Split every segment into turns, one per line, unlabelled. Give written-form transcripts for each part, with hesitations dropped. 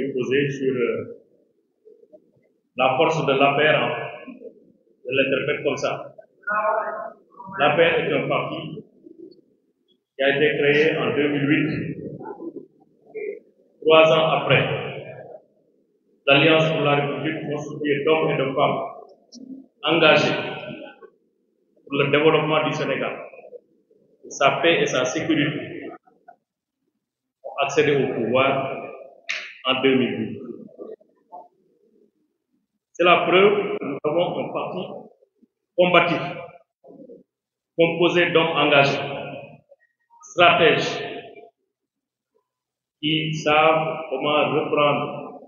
déposée sur la force de l'APR, je l'interprète comme ça. L'APR est un parti qui a été créé en 2008, 3 ans après l'Alliance pour la République constituée d'hommes et de femmes engagés pour le développement du Sénégal, pour sa paix et sa sécurité, ont accédé au pouvoir en 2012. C'est la preuve que nous avons un parti combatif, composé d'hommes engagés, stratèges, qui savent comment reprendre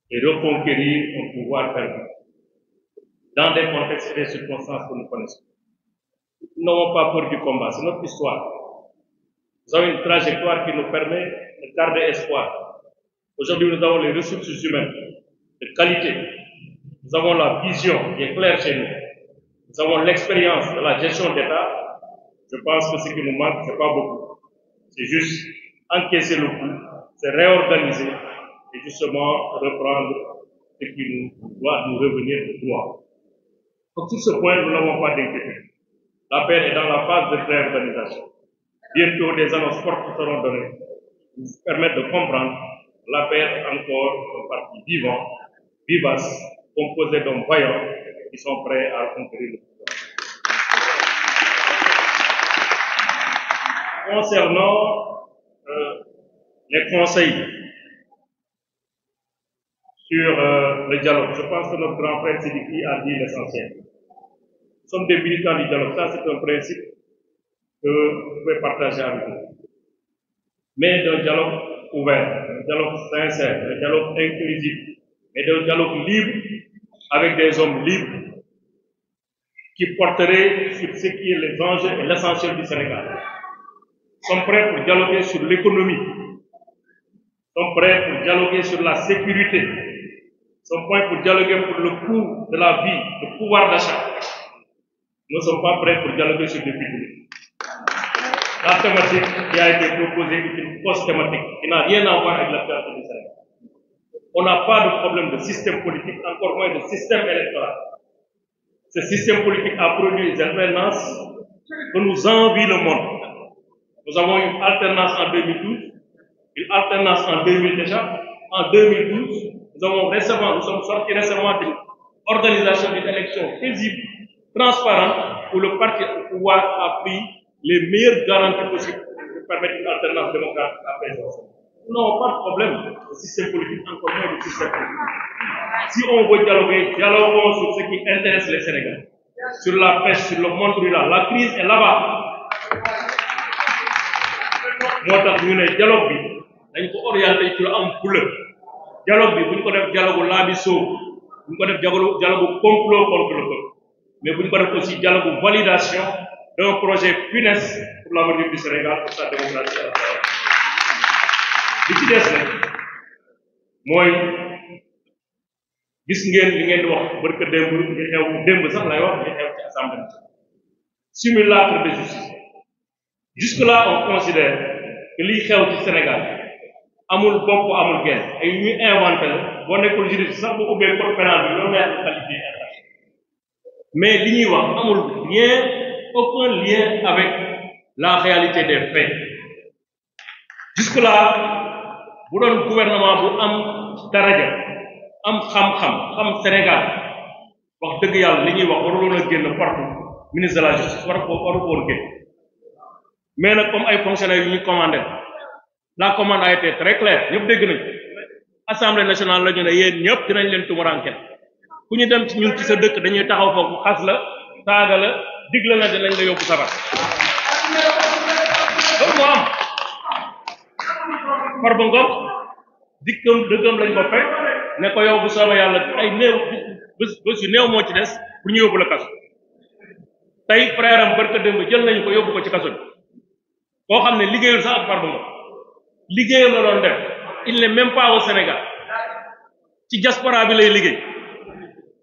et reconquérir un pouvoir perdu dans des contextes et des circonstances que nous connaissons. Nous n'avons pas peur du combat, c'est notre histoire. Nous avons une trajectoire qui nous permet de garder espoir. Aujourd'hui, nous avons les ressources humaines de qualité. Nous avons la vision qui est claire chez nous. Nous avons l'expérience de la gestion d'État. Je pense que ce qui nous manque, ce n'est pas beaucoup. C'est juste encaisser le coup, c'est réorganiser et justement reprendre ce qui nous doit nous revenir de droit. Donc, sur ce point, nous n'avons pas d'inquiétude. La paix est dans la phase de réorganisation. Bientôt, des annonces fortes seront données pour nous permettre de comprendre la paix est encore un parti vivant, vivace, composé d'hommes vaillants qui sont prêts à reconquérir le pouvoir. Concernant les conseils sur le dialogue, je pense que notre grand frère Sidiki a dit l'essentiel. Nous sommes des militants du dialogue, ça c'est un principe que vous pouvez partager avec nous. Mais d'un dialogue ouvert, un dialogue sincère, un dialogue inclusif, mais d'un dialogue libre avec des hommes libres qui porteraient sur ce qui est les enjeux et l'essentiel du Sénégal. Nous sommes prêts pour dialoguer sur l'économie. Nous sommes prêts pour dialoguer sur la sécurité. Nous sommes prêts pour dialoguer pour le coût de la vie, le pouvoir d'achat. Nous ne sommes pas prêts pour dialoguer sur le public. La thématique qui a été proposée est une fausse thématique qui n'a rien à voir avec l'actualité du Sénégal. On n'a pas de problème de système politique, encore moins de système électoral. Ce système politique a produit des alternances que nous envie le monde. Nous avons eu une alternance en 2012, une alternance en 2000 déjà. En 2012, nous sommes sortis récemment d'une organisation d'une élection paisible, transparente, où le parti au pouvoir a pris les meilleures garanties possibles pour permettre une alternance démocratique à présent. Nous n'avons pas de problème de système politique, encore moins de système politique. Si on veut dialoguer, dialoguons sur ce qui intéresse les Sénégalais. Sur la pêche, sur le monde rural. La crise est là-bas. Moi, nous avons dialogue bi dañ ko orienté ci lu am fula dialogue bi bu ñu ko def dialogue laabiso bu ñu ko def dialogue complot contre le peuple mais bu ñu ko def aussi dialogue validation d'un projet funeste pour l'avenir du Sénégal, pour sa démocratie. li ci des nag mooy gis ngeen li ngeen di wax barka démb li xew démb sax lay wax li xew ci assemblée nationale simulacre de justice. Jusque là on considère que lii xew ci Sénégal amul bopp amul genn ay ñuy inventé la boo nekkul juriste sax bu ubbee code pénal bi loolu lay qualifié mais li ñuy wax amul aucun lien avec la réalité des faits. Jusque là bu doon gouvernement bu am daraja am xam-xam xam Sénégal wax dëgg yàlla li ñuy wax waruloon a génn partout ministre de la justice waru ko woon génn mais nag comme ay fonctionnaires yu ñuy commandé la commande a été très claire ñëpp dégg nañ assemblée nationale la ñu ne yéen ñëpp dinañ leen tumurankel ku ñu dem ci ñun ci sa dëkk dañuy taxaw foofu xas la saaga la dig la dinañ la yóbbu sabar loolu moo am Farba Ngom dëggam lañ ko fekk ne ko yow bu soobee yàlla ay néew bés yu néew moo ci des pour ñu yóbbu la kaso tey frère am barka démb jël nañu ko yóbbu ko ci kaso bi koo xam ne liggéeyul sax ak Farba Ngom liggéeyam la doon def il n'est même pas au Sénégal ci diaspora bi lay liggéey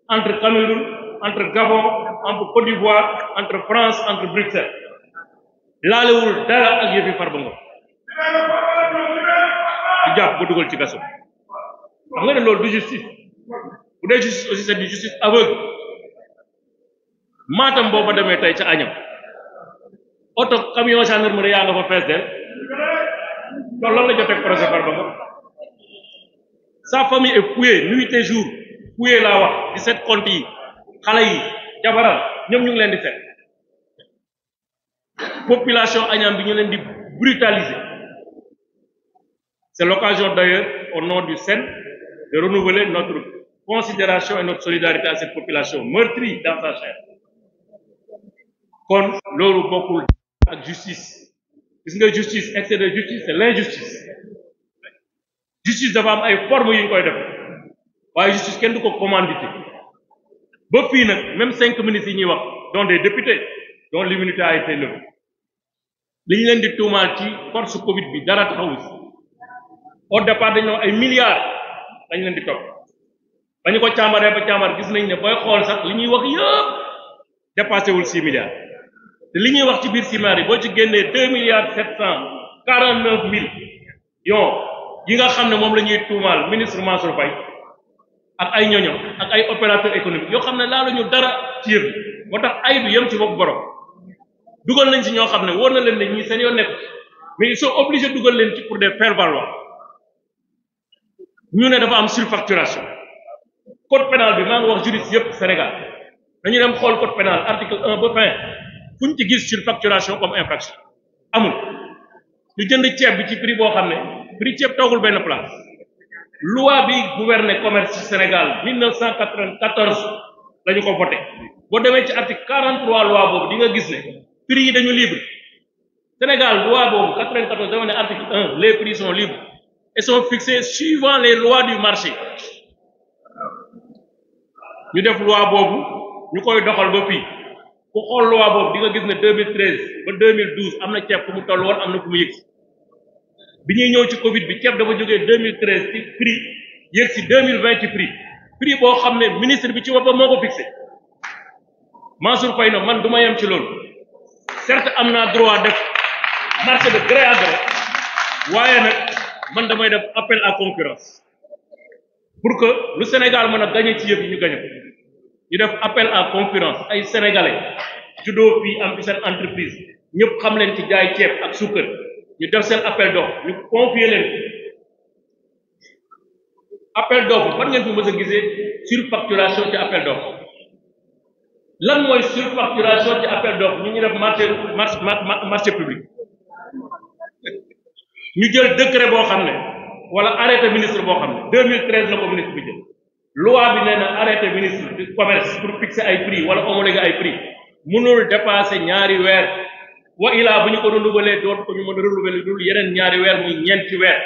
entre Cameroun entre Gabon entre Côte d'Ivoire entre France entre Bruxelles laalewul dara ak yëfi Farba Ngom di jàpp ba dugal ci kaso xam nga ne loolu du justice bu dee justice aussi c'est du justice aveugle Matam boo fa demee tey ca Agnam oto camion gendarmerie yaa nga fa fees del loolu lan la jotee projet Farba Ngom sa famille est fouillée nuit et jour fouillée laa wax di seet compte yi xale yi jabaral ñoom ñu ngi leen di seet population Agnam bi ñu leen di brutaliser. C'est l'occasion d'ailleurs, au nom du SEN, de renouveler notre considération et notre solidarité à cette population meurtrie dans sa chair. Kon loolu bokkul ak justice gis nga justice excès de justice c'est l'injustice justice dafa am ay formes yu ñu koy def waaye justice kenn du ko commandité ba fii nag même 5 ministres yi ñuy wax dont des députés dont l'immunité a été levée li ñu leen di tuumaal ci force Covid bi dara taxawu si au départ dañoo ay milliards dañ leen di topp ba ñu ko càmbaree ba càmbar gis nañ ne booy xool sax li ñuy wax yëpp dépassé wul 6 milliards te li ñuy wax ci biir ciment yi boo ci génnee 2 milliards 749 millions yi nga xam ne moom la ñuy tuumaal ministre Mansour Faye ak ay ñoño ak ay opérateurs économiques yoo xam ne laa la ñu dara ci yëf moo tax ay du yem ci bopp borom dugal nañ ci ñoo xam ne wóor na leen ne ñii seen yoon nekk mais ils sont obligés dugal leen ci pour des faire-valoir ñu ne dafa am surfacturation code pénal bi maa ngi wax juriste yëpp Sénégal dañu dem xool code pénal article 1 ba fin fu ñu ci gis surfacturation comme infraction amul ñu jënd ceeb bi ci prix boo xam ne prix ceeb toogul benn place loi bi gouverner commerce ci Sénégal 1994 la ñu ko voté boo demee ci article 43 loi boobu di nga gis ne prix yi dañu libre Sénégal loi boobu 94 dama ne article 1 les prix sont libres et sont fixés suivant les lois du marché ñu def loi boobu ñu koy doxal ba fii ku xool loi boobu di nga gis ne 2013 ba 2012 am na ceeb fu mu toll woon am na fu mu yëg bi ñuy ñëw ci Covid bi ceeb dafa jógee 2013 ci prix yëg si 2020 ci prix boo xam ne ministre bi ci boppam moo ko fixé Mansour Faye na man du ma yem ci loolu certes am naa droit def marché de gré à gré waaye nag man damay def appel à concurrence pour que lu Sénégal mën a gagné ci yëf yi ñu gagné ko ñu def appel à concurrence ay sénégalais juddoo fii am ci seen entreprise ñëpp xam leen ci jaay ceeb ak suukar ñu def seen appel d'offre ñu confier leen appel d'offre fan ngeen fi mës a gisee surfacturation ci appel d'offre lan mooy surfacturation ci appel d'offre ñu def marché public ñu jël décret boo xam ne wala arrêté ministre boo xam ne 2013 la ko ministre bi jël loi bi nee na arrêté ministre du commerce pour fixer ay prix wala homologuer ay prix mënul dépasser ñaari weer wa ilaa bu ñu ko renouveler doot ko ñu mën a renouveler dul yeneen ñaari weer muy ñeenti weer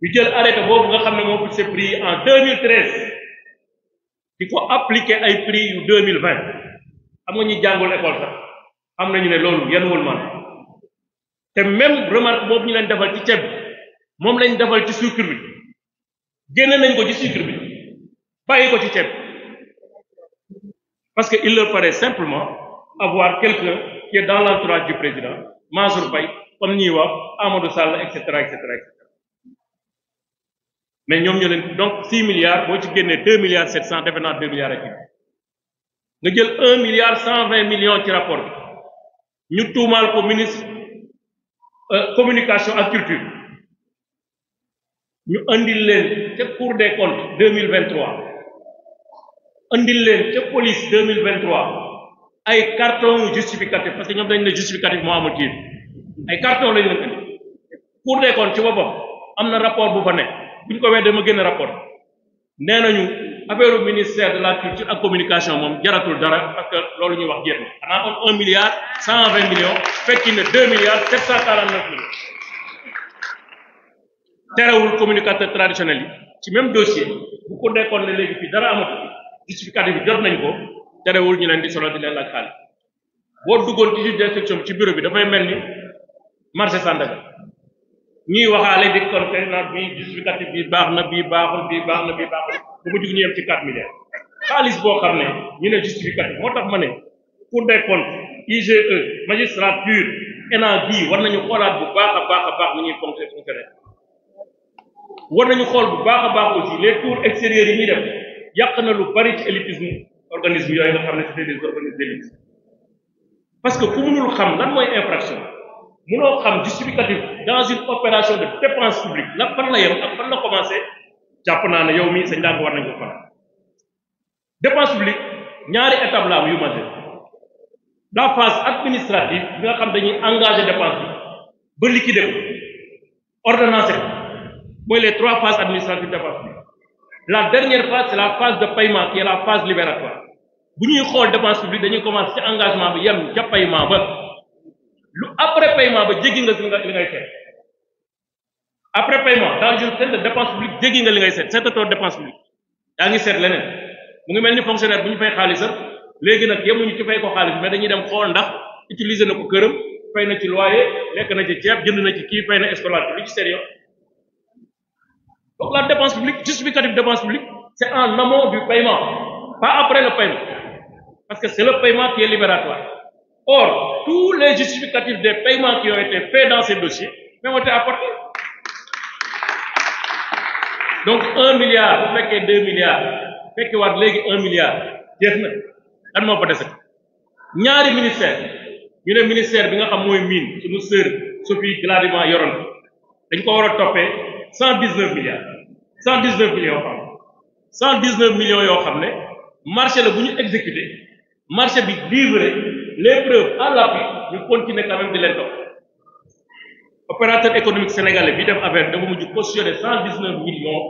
ñu jël arrêté boobu nga xam ne moo fixé prix yi en 2013 di ko appliquer ay prix yu 2020 xam nga ñi jàngul école sax xam nañu ne loolu yenuwul man te même remarque boobu ñu leen defal ci ceeb bi moom lañ defal ci sucre bi génne nañ ko ci sucre bi bàyyi ko ci ceeb parce que il leur fallait simplement avoir quelqu'un qui est dans l'entourage du président Mansour Faye comme ñuy wax Amadou Sall et cetera et cetera et cetera mais ñoom ñu leen donc 6 milliards boo ci génnee 2 milliards 700 defe naa 2 milliards ak nga jël 1 milliard 120 millions ci rapport bi ñu tuumaal ko ministre communication ak culture ñu andil leen ca Cour des comptes 2023 andil leen ca police 2023 ay carton justificatif parce que ñoom dañ ne justificatif moo amul kii ay carton lañu leen andi Cour des comptes ci boppam am na rapport bu fa nekk bu ñu ko weddee ma génn rapport nee nañu affaire ministère de la culture ak communication moom jaratul dara parce que loolu ñuy wax jeex na xanaa on 1 milliard 120 millions fekki ne 2 milliards 749 millions terewul communicateur traditionnel yi ci même dossier bu ko nekkoon ne léegi fii dara amatu justificatif bi jot nañ ko terewul ñu leen di solo di leen laaj xaalis boo duggoon ci juge d'instruction bi ci bureau bi dafay mel ni marché Sandaga ñuy waxaale di compter naan bii justificatif bi baax na bii baaxul bii baax na bii baaxul bu mu jug ñu yem ci 4 milliards xaalis boo xam ne ñu ne justificatif moo tax ma ne Cour des comptes IGE magistrature ENA bii war nañu xoolaat bu baax a baax a baax ni ñuy fonctionner war nañu xool bu baax a baax aussi les tours extérieurs yi ñuy def yàq na lu bari ci élitisme organisme yooyu nga xam ne c'était des organismes d'élite parce que ku mënul xam lan mooy infraction mënoo xam justificatif dans une opération de dépense publique la fan la yem ak fan la commencé jàpp naa ne yow mii sa njàng war nañ ko fan dépense publique ñaari étape la am yu majeur la phase administrative bi nga xam dañuy engager dépense bi ba liquider ko ordonnancer ko mooy les 3 phases administratives de dépense bi la dernière phase c'est la phase de paiement qui est la phase libératoire bu ñuy xool dépense publique dañuy commencer ci engagement bi yem ca paiement ba lu après paiement ba jéggi nga li ngay seet après paiement dans une scène de dépense publique jéggi nga li ngay seet seetatoo dépense publique yaa ngi seet leneen mu ngi mel ni fonctionnaire bu ñu fay xaalisam léegi nag yemuñu ci fay ko xaalis mais dañuy dem xool ndax utiliser na ko këram fay na ci loyer lekk na ci ceeb jënd na ci kii fay na scolarité lu ci sérieux donc la dépense publique justificatif dépense publique c'est en amont du paiement pas après le paiement parce que c'est le paiement qui est libératoire or tous les justificatifs des paiements qui ont été faits dans ces dossiers ont été apportés donc 1 milliard bu fekkee 2 milliards fekkee waat léegi 1 milliard jeex na lan moo fa dese ñaari ministère ñu ne ministère bi nga xam mooy mine suñu sœur Sophie Gladima yoroon dañ ko war a toppee 119 milliards 119 millions xam 119 millions yoo xam ne marché la bu ñu exécuté marché bi livré les preuves à l'appui ñu continuer quand même di leen topp opérateur économique sénégalais bi def affaire dafa mujj cautionné 119 millions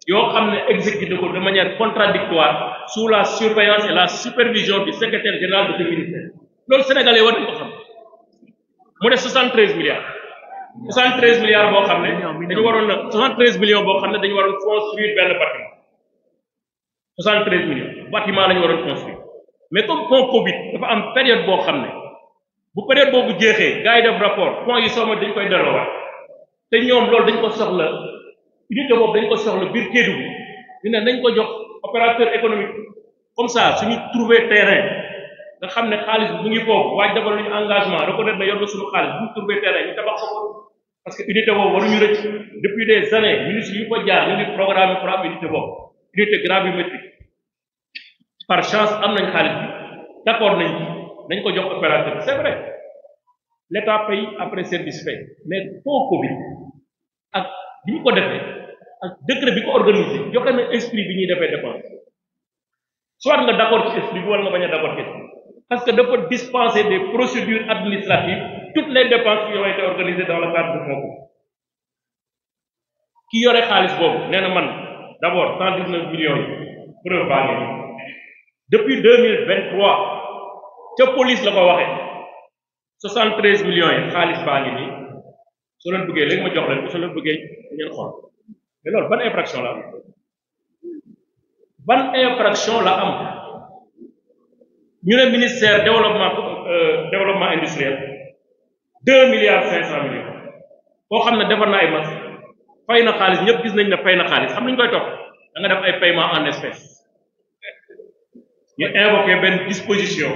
yoo xam ne exécuté ko de manière contradictoire sous la surveillance et la supervision du secrétaire général de ce ministère loolu sénégalais war nañ ko xam mu def 73 milliards 73 milliards boo xam ne dañu waroon na 73 millions boo xam ne dañu waroon construire benn bâtiment 73 millions bâtiment lañu waroon construire mais comme fond Covid dafa am période boo xam ne bu période boobu jeexee gars yi def rapport fonds yi sooma dañ koy delloowaat te ñoom loolu dañ ko soxla unité boobu dañ ko soxla biir Kédougou ñu ne nañ ko jox opérateur économique comme ça suñu trouver terrain nga xam ne xaalis bu ngi foofu waaye defal nañu engagement reconnaître na yor na suñu xaalis bu ñu trouver terrain ñu tabax ko parce que unité boobu waruñu rëcc depuis des années ministres yu ko jaar ñu ngi programme pour am unité boobu unité gravimétrique par chance am nañ xaalis bi d'accord nañ ko jox opérateur c'est vrai l'État paye après service fait mais fond Covid ak bi ñu ko defee ak décret bi ko organisé joxe na esprit bi ñuy defee dépense soit nga d'accord ci esprit bi wala nga bañ a d'accord ci esprit parce que dafa dispenser des procédures administratives toutes les dépenses qui ont été organisées dans le cadre de fond Covid ki yore xaalis boobu nee na man d'abord 119 millions yi preuve baa ngi nii depuis 2023 ca police la ko waxee 73 millions yi xaalis baa ngi nii soo leen bëggee léegi ma jox leen ko soo leen bëggee ngeen xool mais loolu ban infraction la am ban infraction la am ñu ne ministère développement industriel 2 milliards 500 millions boo xam ne defar na ay mas fay na xaalis ñëpp gis nañ ne fay na xaalis xam nañu koy topp da nga def ay paiement en espèces ñu invoqué benn disposition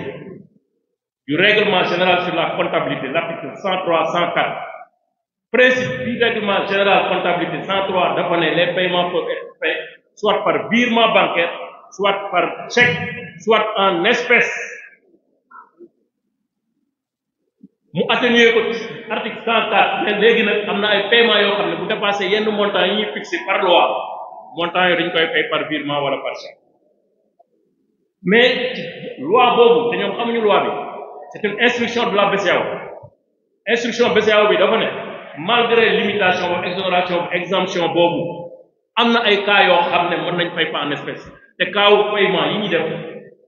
du règlement général sur la comptabilité l'article 103 104 principe du règlement général comptabilité 103 dafa ne les paiements peuvent être faits soit par virement bancaire soit par chèque soit en espèces mu atténuer ko article 104 mais léegi nag am na ay paiements yoo xam ne bu dépassé yenn montants yi ñuy fixé par loi montants yooyu dañu koy fay par virement wala par chèque mais loi boobu te ñoom xamuñu loi bi c'est une instruction de la BCEAO instruction BCEAO bi dafa ne malgré limitation boobu exonération exemption boobu am na ay cas yoo xam ne mën nañ fay pas en espèce te cas wu paiement yi ñuy def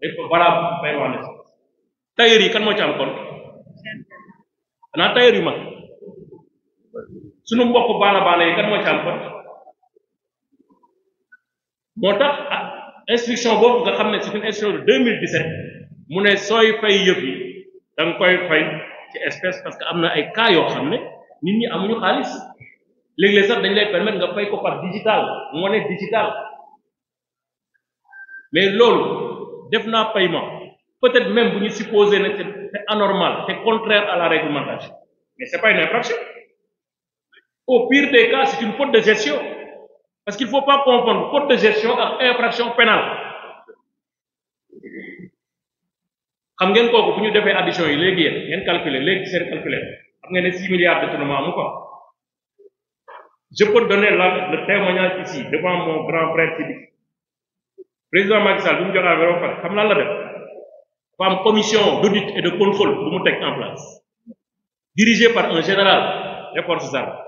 dañ ko valable paiement en espèce tailleur yi kan moo ci am compte xanaa tailleur yu mag sunu mbokk baana yi kan moo ci am compte moo tax instruction boobu nga xam ne c'est une instruction de 2017 mu ne sooy fay yëf yi da nga koy fay ci espèce parce que am na ay cas yoo xam ne nit ñi amuñu xaalis léeg-léeg sax dañ lay permettre nga fay ko par digital monnaie digitale mais loolu def naa paiement peut-être même bu ñu supposer ne c'est anormal c'est contraire à la réglementation mais c'est pas une infraction au pire des cas c'est une faute de gestion parce qu'il ne faut pas confondre faute de gestion ak infraction pénale xam ngeen kooku bu ñu defee addition yi léegi yéen ngeen calculer léegi seen calculer xam ngeen ne 6 milliards de détournement amu ko. Je peux donner le témoignage ici devant mon grand frère Sidi président Macky Sall bi mu joxe affaire ba pare xam lan la def dafa am commission d'audit et de contrôle bu mu teg en place dirigée par un général des forces armées.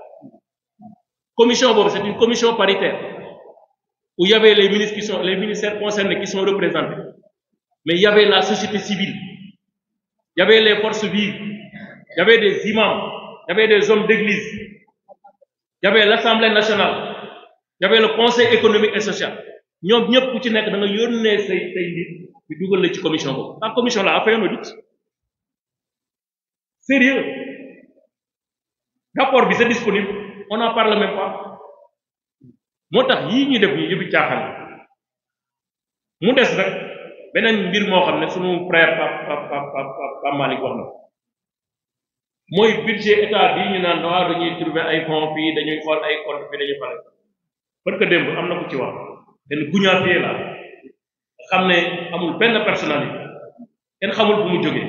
Commission boobu c'est une commission paritaire où il y avait les ministères concernés qui sont représentés, mais il y avait la société civile, il y avait les forces vives, il y avait des imams, il y avait des hommes d'église, il y avait l'Assemblée nationale, il y avait le Conseil économique et social. ñoom ñëpp ku ci nekk da nga yónnee say nit ñu dugal la ci commission boobu. La commission là a fait un audit sérieux. Rapport bi c'est disponible, on n'en parle même pas. moo tax yii ñuy def ñu yëbi caaxaan mu des nag beneen mbir moo xam ne sunu frère Pape Malick wax na mooy budget état bii ñu naan waaw dañuy trouver ay fonds fii dañuy xool ay compte fii dañuy fale parce que démb am na ku ci wax benn guñaatee la xam ne amul benn personnalité kenn xamul bu mu jógee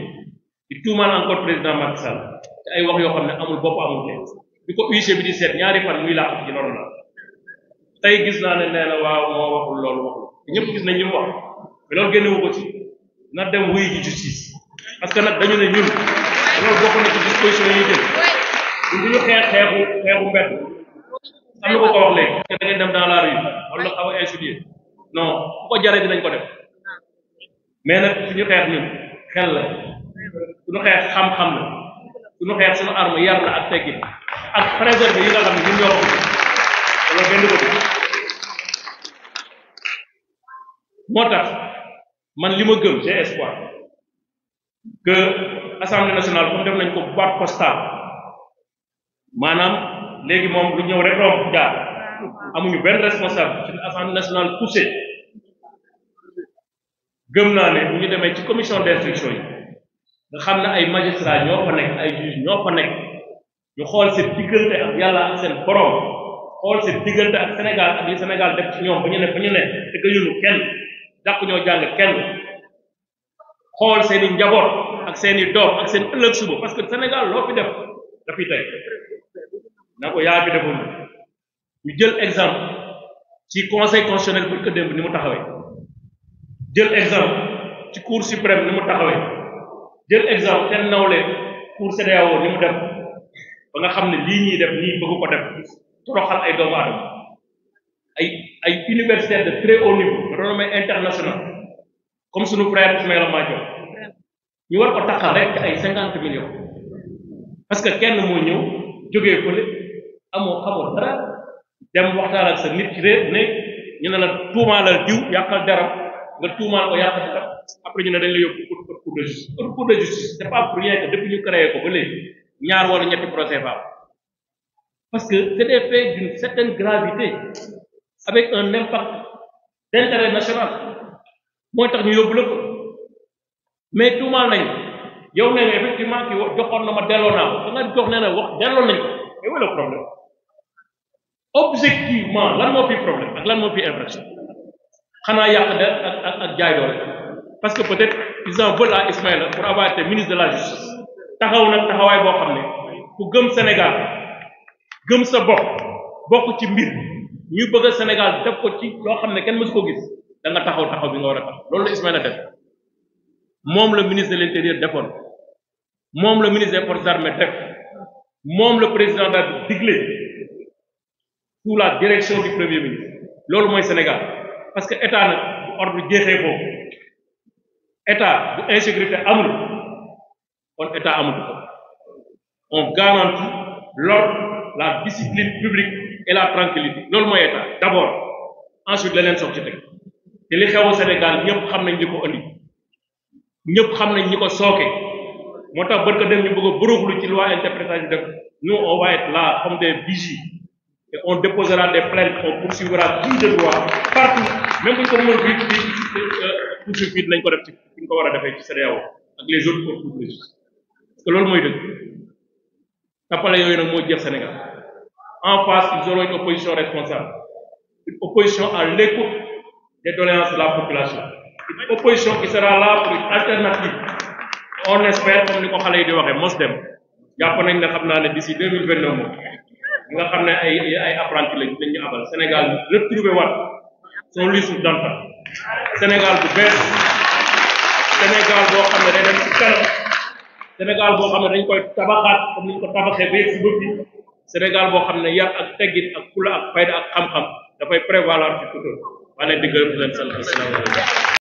di tuumaal encore président Macky Sall te ay wax yoo xam ne amul bopp amul kenn bi ko UG bi di seet ñaari fan muy làq ci loolu la tey gis naa ne nee na waaw moo waxul loolu waxul ñëpp gis nañ li mu wax mais loolu génnewu ko ci na dem wuy ji justice parce que nag dañu ne ñun loolu bokk na ci disposition yi jël ñun duñu xeexu mbedd am na ko wax léegi parce que da ngeen dem dans la rue wala xaw a insidier non bu ko jaree dinañ ko def mais nag suñu xeex ñun xel la suñu xeex xam-xam la suñu xeex suñu arme yar la ak teggi ak préserver yi nga xam ne ñun ñoo ko wala benn ko moo tax man li ma gëm j'ai espoir que assemblée nationale comme def nañ ko boîte postale maanaam léegi moom lu ñëw rek romb jaar amuñu benn responsable ci assemblée nationale poussé gëm naa ne bu ñu demee ci commission d'instruction yi nga xam ne ay magistrats ñoo fa nekk ay juges ñoo fa nekk ñu xool seen diggante ak yàlla ak seen borom xool seen diggante ak Sénégal ak li Sénégal def ci ñoom ba ñu ne te gënuñu kenn dàq ñoo jàng kenn xool seen i njaboot ak seen i doom ak seen ëllëg suba parce que Sénégal loo fi def dafiy tey na ko yaa fi defoon ñu jël exemple ci conseil constitutionnel pour que démb ni mu taxawee jël exemple ci cour suprême ni mu taxawee jël exemple seen nawle cour CEDEAO ni mu def ba nga xam ne lii ñuy def nii bëgg ko def toroxal ay doomu aadama ay universitaires de très haut niveau de renommée internationale comme sunu frère Ismaïla Madior ñu war ko taxal rek ay 50 millions parce que kenn moo ñëw jógee fële amoo xamoo dara dem waxtaan ak sa nit ci réer ne ñu ne la tuumaalal diw yàqal daram nga tuumaal ko yàqal daram après ñu ne dañ la yóbbu cour de justice cour de justice c'est pas pour rien que depuis ñu créé ko ba léegi ñaar wala ñetti procès fa parce que c'est des faits d'une certaine gravité avec un impact d'intérêt national mooy tax ñu yóbbu la ko mais tuumaal nañ yow nee nga effectivement ki joxoon na ma delloo naa ko da nga jox nee na wax delloo nañ ko mais wala problème objectivement lan moo fi problème ak lan moo fi infraction xanaa yàq der ak jaay doole parce que peut-être ils en veulent à Ismaïla pour avoir été ministre de la justice taxaw nag taxawaay boo xam ne ku gëm Sénégal gëm sa bopp bokk ci mbir ñu bëgg a Sénégal def ko ci loo xam ne kenn mësu ko gis da nga taxaw bi nga war a taxaw loolu la Ismaïla def moom le ministre de l'intérieur defoon moom le ministre des forces armées def moom le président daal digle sous la direction du premier ministre loolu mooy Sénégal parce que état nag bu ordre jeexee foofu état bu insécurité amul kon état amul ko on garantit l'ordre la discipline publique et la tranquillité loolu mooy état d'abord ensuite leneen soog ci teg te li xewu Sénégal ñëpp xam nañ li ko andi ñëpp xam nañ ñi ko sooke moo tax barka dem ñu bëgg a bërëxlu ci loi interprétative def nous on va être là comme des vigies et on déposera des plaintes on poursuivra qui de droit partout même bu ñu ko mën bi poursuite nañ ko def ci fi ñu ko war a defee ci CEDEAO ak les autres cours de justice parce que loolu mooy dëgg tappale yooyu nag moo jeex Sénégal en face ils auront une opposition responsable une opposition à l'écoute des doléances de la population, une opposition qui sera là pour une alternative. On espère, comme ni ko xale yi di waxee mos dem jàpp nañ ne xam naa ne d'ici 2029 moom ñi nga xam ne ay apprentis lañ ñu abal Sénégal retrouver waat son lustre d'antan Sénégal bu bees Sénégal boo xam ne day dem ci kanam Sénégal boo xam ne dañ koy tabaxaat comme ni ñu ko tabaxee ba yegg si bëgg Sénégal boo xam ne yar ak teggin ak fula ak fayda ak xam-xam dafay prévaloir ci tout. Maa leen di gërëm di leen sant. Asalaamaaleykum.